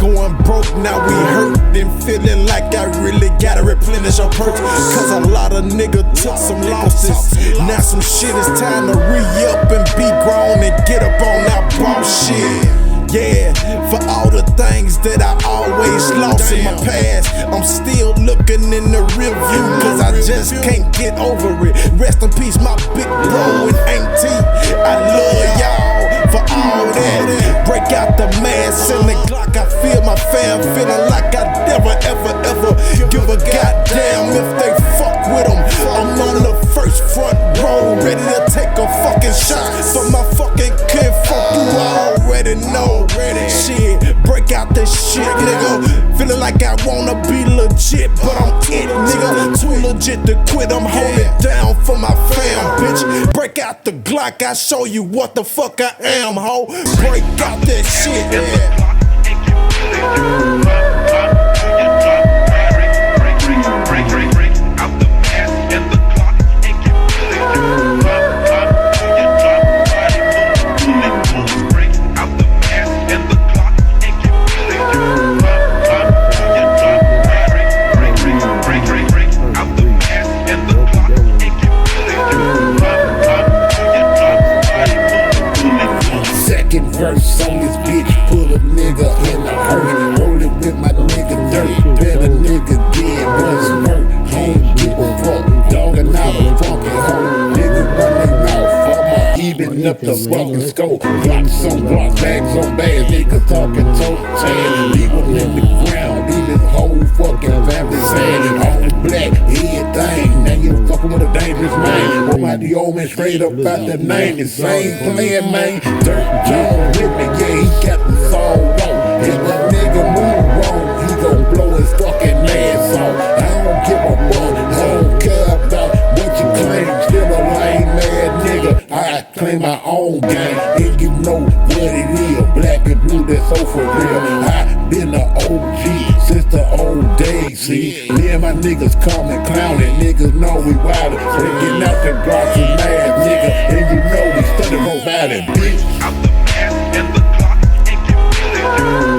going broke, now we hurt and feeling like I really gotta replenish our purse. Cause a lot of niggas took some losses. Now some shit is time to re-up and be grown and get up on that bullshit. Yeah, for all the things that I always lost in my past, I'm still looking in the rear view, cause I just can't get over it. Rest in peace, my big bro and auntie. I love y'all for all that. Break out the mask and the Glock. I feel my fam feeling like I never ever give a goddamn if they fuck with them. I'm on the first front row, ready to take a fucking shot for my fucking kid. Fuck you already know. Shit, break out this shit, nigga. Feeling like I wanna be legit, but I'm it, nigga. Too legit to quit, I'm holding down for my fam, bitch. Break out the Glock, I show you what the fuck I am, ho. Break out that shit, yeah. Verse on this bitch, put a nigga in a hurry. Rollin' with my nigga dirt, better nigga dead, once hurt. Home give a fuck, dog and I was fucking home. Nigga run their mouth, I'ma even up the fucking scope. Blocks on blocks, bags on bags, niggas talking toe chain. Leave him in the ground, leave his whole fucking family saying, all black, everything. Now you fucking with a dangerous man. Womacc the Omen straight up out the name, the same plan, man. Dirt John with me, yeah, he got the soul wrong. If a nigga move wrong, he gon' blow his fucking ass off. I don't give a fuck, I don't care about what you claim. Still a lame ass nigga, I claim my own game. And you know what it is, black and blue, that's so for real. I been a OG since the old days, see. Me and my niggas coming, clowning, niggas know we wildin'. Breaking out the blocks and mad, nigga, and you know we study providing, bitch. Out the mask and the Glock, and you feel it.